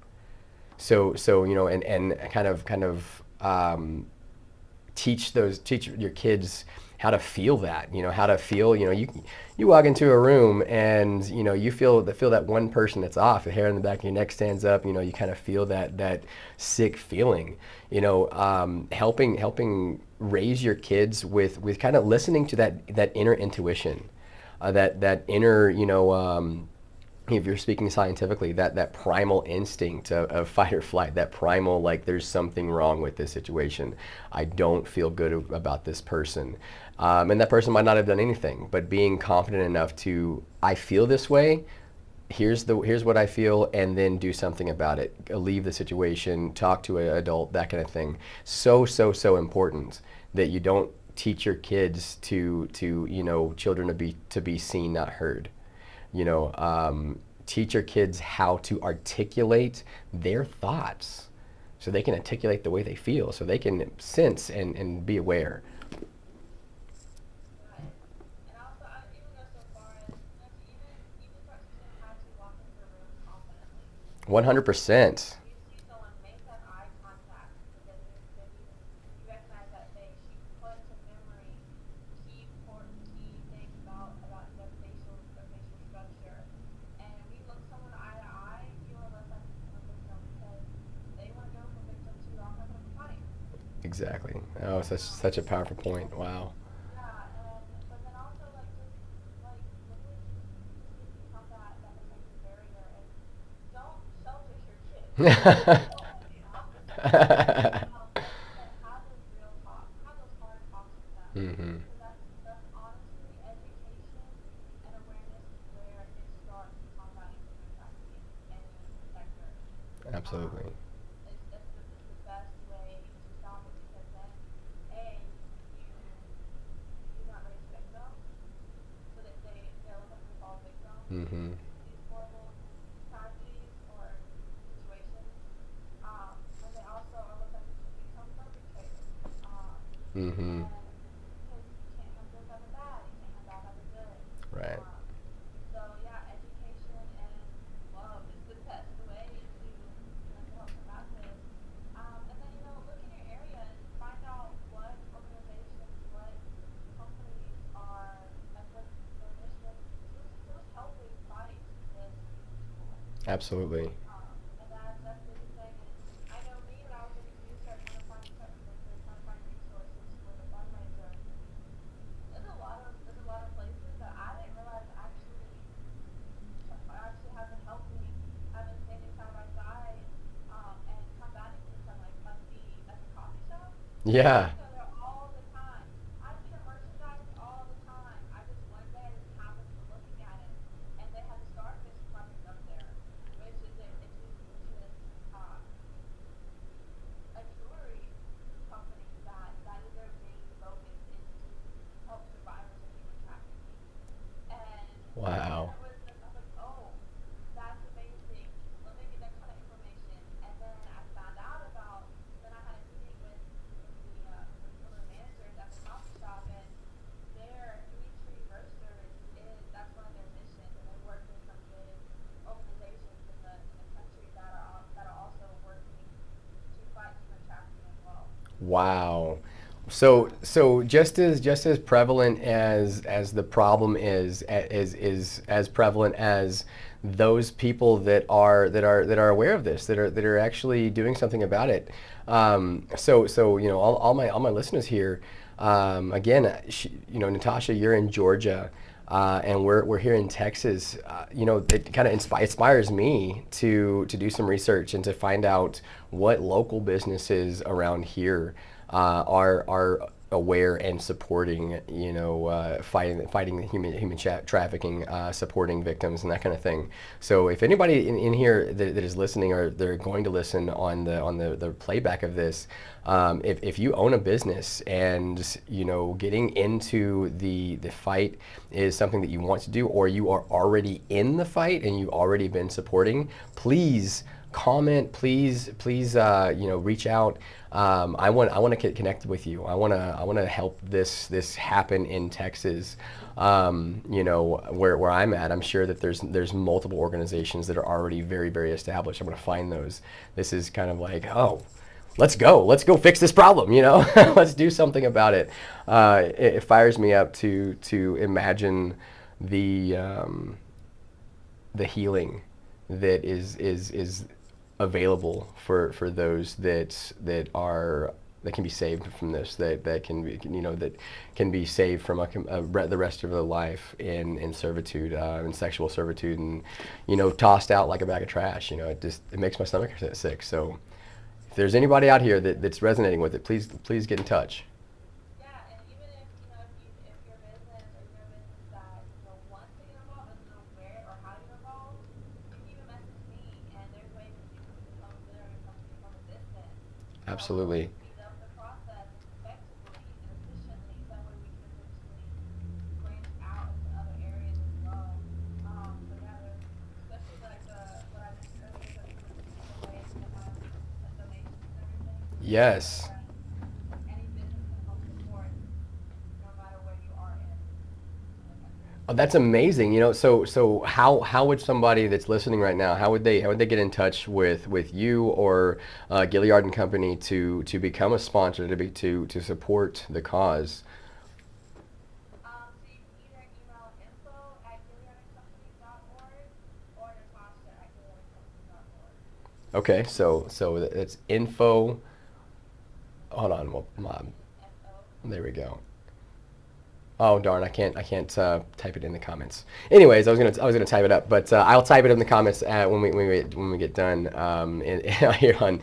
So and kind of teach your kids how to feel that, how to feel. You walk into a room and you feel that one person that's off, the hair on the back of your neck stands up. You kind of feel that sick feeling. Helping raise your kids with kind of listening to that inner intuition, that inner, if you're speaking scientifically, that primal instinct of fight or flight, that primal, like, there's something wrong with this situation. I don't feel good about this person. And that person might not have done anything, but being confident enough to, I feel this way, here's what I feel, and then do something about it. Leave the situation, talk to an adult, that kind of thing. So important that you don't teach your kids to children to be seen, not heard. Teach your kids how to articulate their thoughts, so they can articulate the way they feel, so they can sense and be aware. Right. And also, I would even go so far as, to even start teaching them how to walk into a room confidently. So 100%. you see someone make that eye contact, that you recognize that face, you put to memory key things about their facial structure, and we look someone eye to eye, you are less likely to become a victim, because they want to go from victim to I'm not going to fight. Exactly. Oh, Um, such a powerful point. Wow. Yeah, and but then also, like, just like literally just become that protective barrier, and don't selfish your kids. Don't be opposite. But have those real talks, have those hard talks with them, Hmm. because that's honestly education and awareness is where it starts combating human trafficking in any sector. Um, Absolutely. it's the best way to stop it, because then a you do not raise victims, so that they'll look up and fall victim Hmm. to these horrible tragedies or situations. And they also are less likely to become perpetrators. Hmm. And because you can't have good without the bad, you can't have bad without the good. Right. Um, so yeah, education and love is the best way to help combat this. And then look in your area and find out what organizations, what companies are, like, what their mission is. Who's helping fight this evil? Absolutely. And that's the biggest thing. And I know me, when I was looking to research, trying to find resources for the fundraiser. There's a lot of places that I didn't realize actually have been helping, have been standing side by side, and combating this. Like the coffee shop. I Yeah. go there all the time. I see the merchandise all the time. I just one day just happened to looking at it, and they had the Starfish Project up there, which is uh, a jewelry company that is their main focus, is to help survivors of human trafficking. And then Wow. it was just, I was like, oh, that's amazing. Let me get that kind of information. And then I found out about, then I had a meeting with Wow. So just as prevalent as the problem is as prevalent as those people that are aware of this, that are actually doing something about it. So all my listeners here, again, Natasha, you're in Georgia. And we're here in Texas. It kind of inspires me to do some research and to find out what local businesses around here are aware and supporting, fighting human trafficking, supporting victims and that kind of thing. So if anybody in here that is listening, or they're going to listen on the playback of this, if you own a business and getting into the fight is something that you want to do, or you are already in the fight and you've already been supporting, please comment, please reach out. I want to connect with you. I want to help this happen in Texas. Where I'm at, I'm sure that there's multiple organizations that are already very, very established. I'm going to find those. This is kind of like, oh, let's go fix this problem. Let's do something about it. It fires me up to imagine the healing that is available for those that can be saved from this, that can be, that can be saved from the rest of their life in servitude, in sexual servitude, and tossed out like a bag of trash. It makes my stomach sick. So if there's anybody out here that's resonating with it, please get in touch. Yeah, and even if if your business or your business that wants to get involved doesn't know where or how to get involved, you can even message me, and there's ways that you can become a Glitter and Company from a distance to help Absolutely. speed up the process effectively and efficiently. That way we can eventually branch out into other areas as well. So yeah, there's especially like what I mentioned earlier, the giveaways that have like donations and everything. I know Yes. that any business can help support no matter where you are in the country. Oh, that's amazing. So how would somebody that's listening right now, how would they get in touch with you or Gilliard and Company to become a sponsor, to support the cause? So you can either email info@gileadandcompany.org or Natasha@gileadandcompany.org. Okay, so it's info. Hold on, well, Mom. INFO. There we go. Oh darn! I can't type it in the comments. Anyways, I was gonna type it up, but I'll type it in the comments when we get done, here on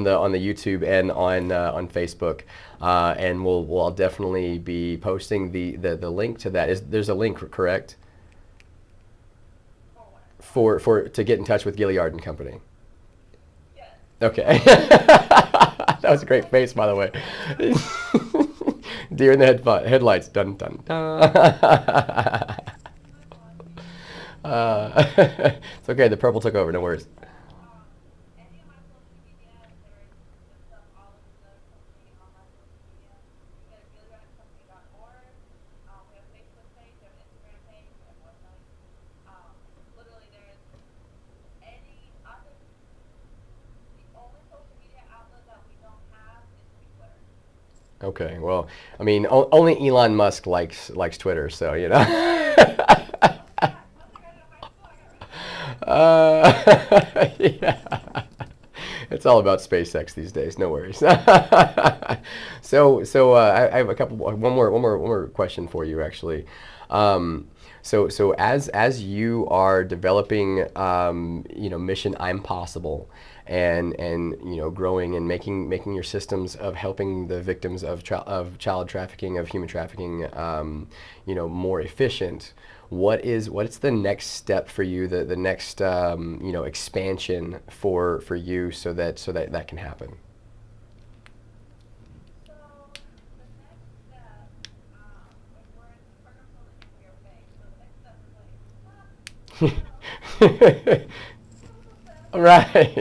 the YouTube and on Facebook, and I'll definitely be posting the link to that. There's a link, correct, For what? I'm sorry. for to get in touch with Gilliard and Company? Yes. Okay. That was a great face, by the way. Deer in the headlights. Dun dun dun. My apologies. It's okay. The purple took over. No worries. Um, any of my social media, there's just all of the Glitter Company on my social media. You can go to GilliardandCompany.org. We have a Facebook page, we have an Instagram page, we have websites. Literally, there's I think the only social media outlet that we don't have is Twitter. Okay. Well, I mean, only Elon Musk likes Twitter, so Yeah, once I got it on my school, I got rid of it. Yeah. It's all about SpaceX these days. No worries. I have one more question for you, actually. So as you are developing, Mission I'm Possible, and growing and making your systems of helping the victims of child trafficking, of human trafficking, more efficient. What's the next step for you? The next expansion for you, so that can happen. So the next step, we're gonna fill in for your face. So the next step is like, so sad. Right. The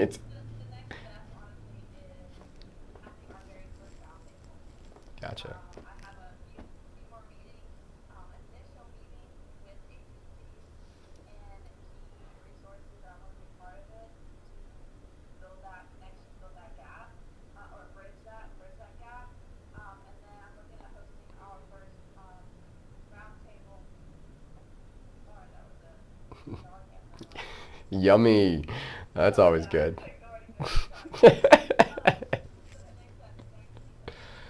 next step, honestly, is having our very first roundtable. Gotcha. I have a few more meetings, initial meetings with agencies and key resources that want to be part of it to build that connection, build that gap, or bridge that gap. Yummy. That's Oh always yeah, good. it's like already cooking started. So it makes sense. Thank you.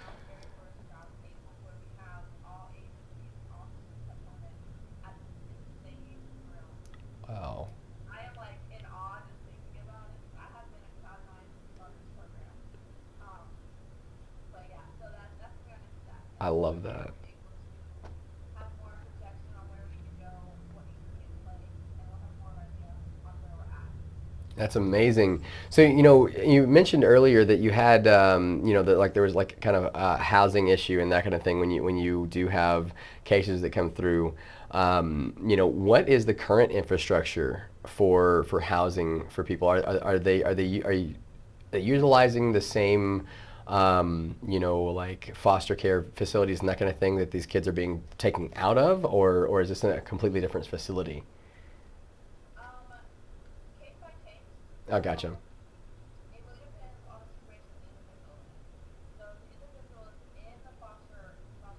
Our very first job table where we have all agencies and all systems components in the same room. Wow. I am like in awe just thinking about it. I have been in cloud nine since the start of this program. Um, but yeah, so that's the next step. And I then love from there that. we'll be able to have more projection on where we can go, what needs to be in place, and we'll have more of an idea on where we're at. That's amazing. So, you mentioned earlier that you had, that like there was like kind of a housing issue and that kind of thing when you do have cases that come through. What is the current infrastructure for housing for people? Are they utilizing the same, like foster care facilities and that kind of thing that these kids are being taken out of, or is this a completely different facility? Um, Case by case. Oh, gotcha. So it really depends on the situation the individual is in. So if the individual is in the foster system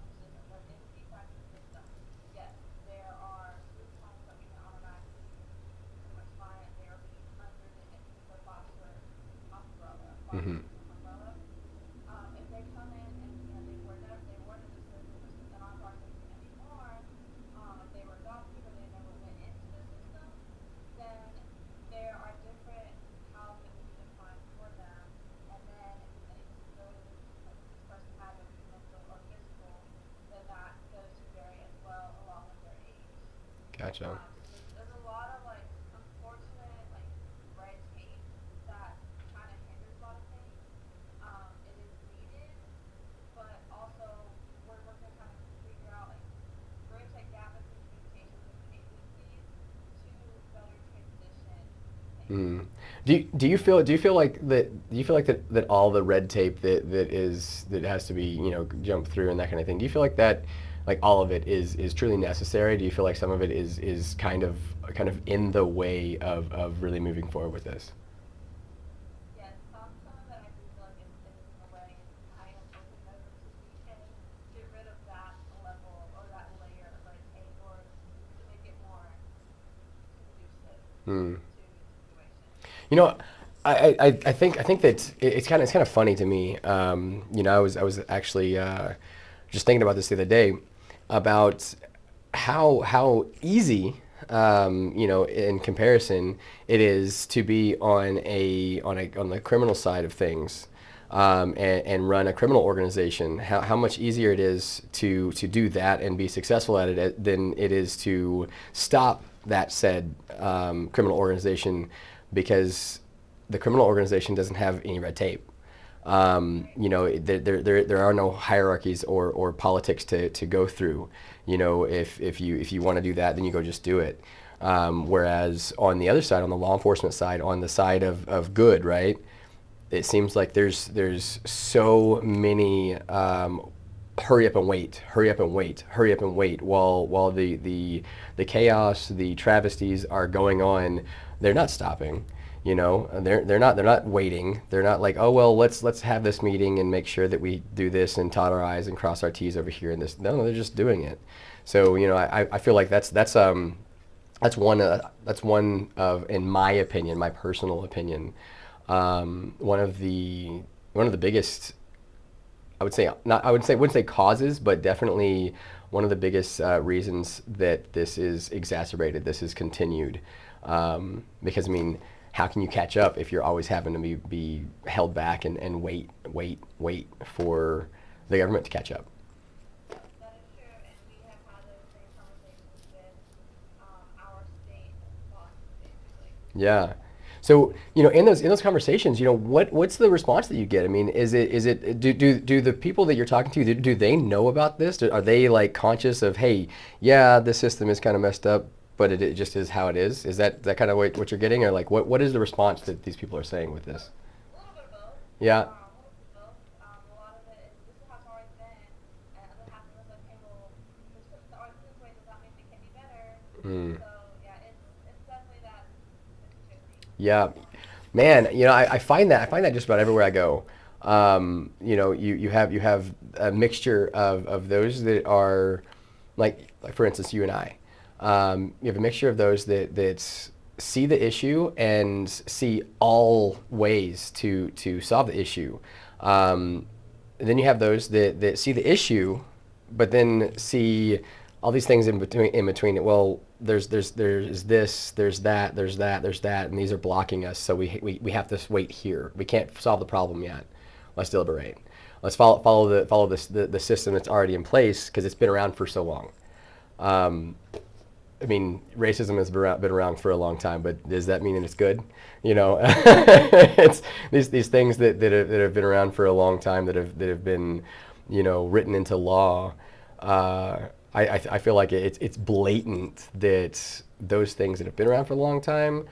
or in the foster system, yes, there are group homes that we can automatically pretty much find they are being under the foster umbrella, foster Hmm. system umbrella. If they come in and they weren't in the system, which is not our system anymore, they were adopted or they never went into the system, then there are different housing that we need to find for them, and then any disability that this person has, whether it be mental or physical, then that goes to vary as well along with their age. Gotcha. So there's a lot of like unfortunate like red tape that kind of hinders a lot of things. It is needed, but also we're going to kind of figure out like bridge that gap between communication with agencies to better transition things. Mm. Do you feel like that all the red tape that has to be jumped through and that kind of thing? Do you feel like that, like all of it is truly necessary? Do you feel like some of it is kind of in the way of really moving forward with this? Yes, some of that I do feel like is in the way, and I am looking over to see can get rid of that level or that layer of red tape or to make it more conducive Hmm. to the situation. You know, I think that it's kind of funny to me. I was actually just thinking about this the other day about how easy, in comparison, it is to be on the criminal side of things, and run a criminal organization. How much easier it is to do that and be successful at it than it is to stop that said criminal organization, because the criminal organization doesn't have any red tape. There are no hierarchies or politics to go through. If you want to do that, then you go just do it. Whereas on the other side, on the law enforcement side, on the side of good, right? It seems like there's so many hurry up and wait, hurry up and wait, hurry up and wait, while the chaos, the travesties are going on. They're not stopping. They're not waiting. They're not like, oh well, let's have this meeting and make sure that we do this and dot our i's and cross our t's over here and this. No, they're just doing it. So I feel like that's one of, in my opinion, my personal opinion, one of the biggest, I would say, not, I would say, wouldn't say causes, but definitely one of the biggest reasons that this is exacerbated, this is continued. Because, I mean, how can you catch up if you're always having to be held back and wait for the government to catch up? That is true, and we have had those same conversations with our state bosses, basically. Yeah. So, in those conversations, what's the response that you get? I mean, do the people that you're talking to, do they know about this? Are they like conscious of, hey, yeah, the system is kind of messed up, but it just is how it is? Is that kind of what you're getting, or like what is the response that these people are saying with this? A little bit of both. Yeah. A little bit of both. A lot of it is this is how it's always been, and other half of it's like, hey, well, this person's always been this way. Does that mean they can be better? Mm. So yeah, it's definitely that 50-50. Yeah, man. I find that just about everywhere I go. You have a mixture of those that are like for instance, you and I. You have a mixture of those that see the issue and see all ways to solve the issue. And then you have those that see the issue, but then see all these things in between. In between it, well, there's this, there's that, and these are blocking us. So we have to wait here. We can't solve the problem yet. Let's deliberate. Let's follow the system that's already in place because it's been around for so long. I mean, racism has been around for a long time, but does that mean that it's good? You know, it's these things that have been around for a long time that have been, you know, written into law. I feel like it's blatant that those things that have been around for a long time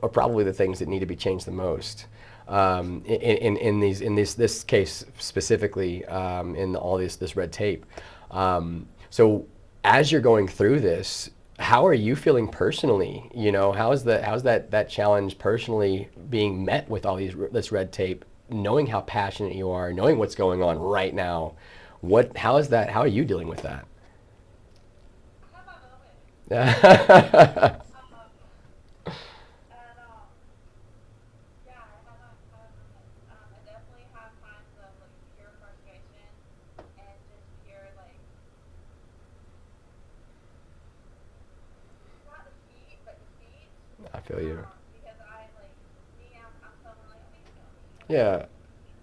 are probably the things that need to be changed the most. In this case specifically, in all this red tape. So as you're going through this, how are you feeling personally? You know, how's that challenge personally being met with all this red tape, knowing how passionate you are, knowing what's going on right now? How are you dealing with that? I have my moments. Yeah. And yeah, I have moments. I definitely have times of like pure frustration and just pure like not defeat, but defeat. I feel you. Because I like me, I'm someone like, I mean, you know me. Like, Yeah.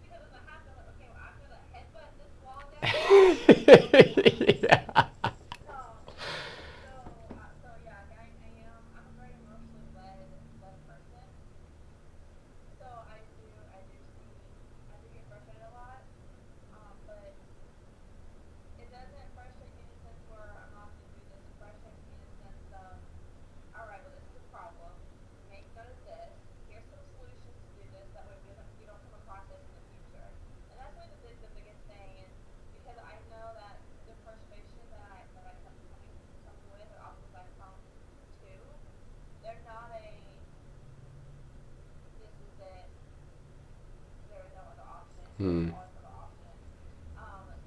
because if I have to, like, okay, well, I'm gonna headbutt this wall down. Yeah. Um, so, yeah, I am. I'm a very emotionally led person. So I do get frustrated a lot. But it doesn't frustrate me in a sense where I'm not going to do this. It frustrates me in a sense of, all right, well, this is a problem. Make note of this. Here's some solutions to do this. That way we don't come across this in the future. And that's really the biggest thing. And because I know that the frustration that I come with, or obstacles I come to, they're not a this is it. There is no other option. There's Hmm. always another option.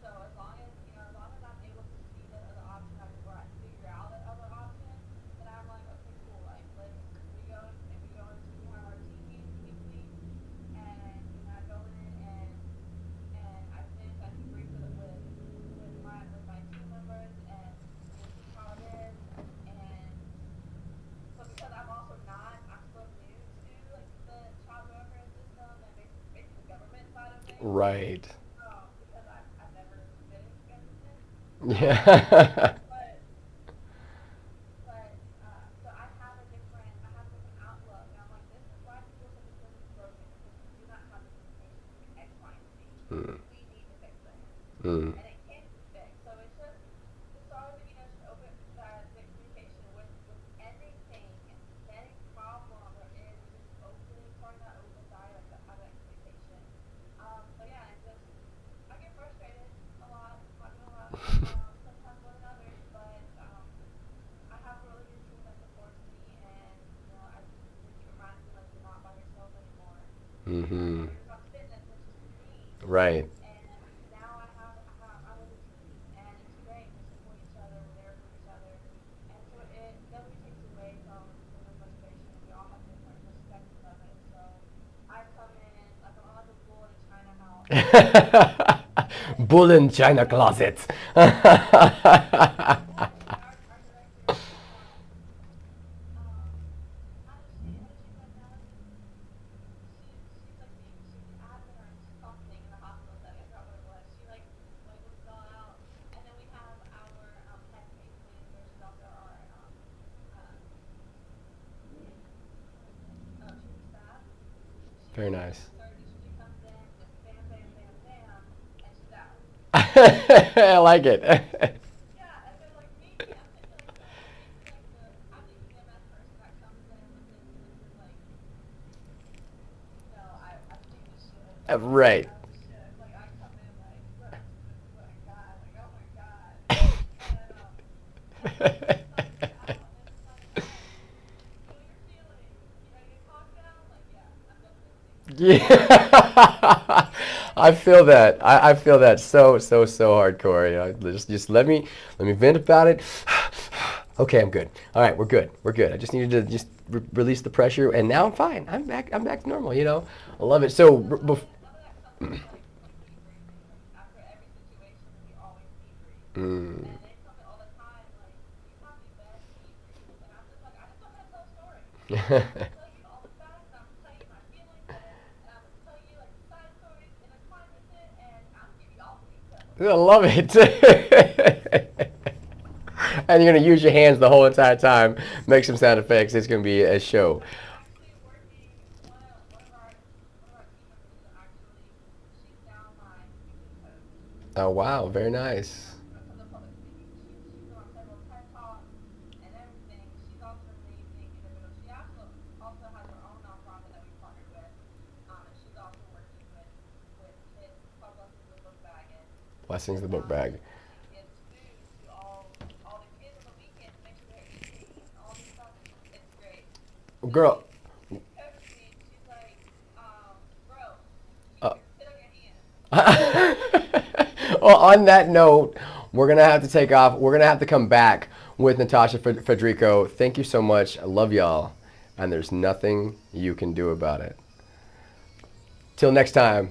So as long as I'm able to see that other option, or I figure out that other option, then I'm like, okay, cool. Like we go into we have our team meetings weekly, and I go in and I debrief with my team members, and we see how it is, and so because I'm still new to like the child welfare system and basically the government side of things. Right. Because I've never been in government. Yeah. But so I have a different outlook, and I'm like, this is why people say the system is broken because we do not have the communication between X, Y, and Z. Hmm. We need to fix this, Hmm. and it can be fixed. So it's just the start of just open the communication with anything, any problem there is just open, starting that open dialogue, that have that communication. So yeah, and just I get frustrated a lot, not gonna lie, sometimes more than others, but I have a really good team that supports me, and they keep reminding me like you're not by yourself anymore. Mm-hmm. You're about fitness, which is for me, Right. and now I'm with a team, and it's great. We support each other, we're there for each other, and so it definitely takes away from the frustration. We all have different perspectives of it, so I come in like I'm like a bull in a china house, and Bull in China closet. exactly. Our director, how does she put it now? She's like she's the admin or something in the hospital setting. I forgot what it was. She like looks it all out, and then we have our head case manager. She's also our um, chief of staff. Very nice. She comes in, just bam, bam, bam, bam, and she's out. I like it. Yeah, and then like me, I'm thinking like I'm the EMS person that comes in with this like I've seen this shit. Like, Right. I'm shook. Like, I come in like, look, this is what I got. Like, oh my god. And then she just tells me out, and it's like, all right, feel your feelings. You ready to calm down? Like, yeah, I'm done venting. Yeah. I feel that. I feel that so hardcore. You know, just let me vent about it. Okay, I'm good. All right, we're good. We're good. I just needed to just release the pressure, and now I'm fine. I'm back. I'm back to normal. You know, I love it. So, None of that comes with like from debriefing. Like after every situation, we always debrief, mm, and they tell me all the time, like you have the best debriefs, and I'm just like, I just don't want to tell a story. I'm just gonna tell you all the facts, and I'm gonna tell you my feelings of it, and I'm gonna tell you like the side stories intertwined with it, and I'm gonna give you all the details. I love it. And you're gonna use your hands the whole entire time. Make some sound effects. It's gonna be a show. I'm actually working one of our team members is actually she's now my speaking coach. Oh wow, very nice. When it comes to public speaking, she's been on several TED talks and everything. She's also an amazing individual. She also has her own nonprofit that we partnered with, and she's also working with kids. It's called Blessings with Book Bag, Blessings and the book bag. she gives food to all the kids on the weekend to make sure they're eating and all this stuff. It's great. And Girl. she's coached me. She's like, bro, keep Uh, your sit on your hands. well, on that note, we're gonna have to take off. We're gonna have to come back with Natasha Federico. Thank you so much. I love y'all, and there's nothing you can do about it. Till next time.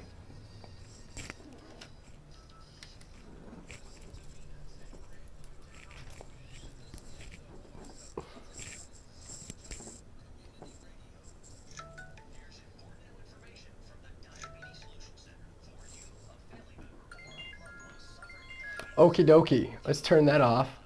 Okie dokie. Let's turn that off.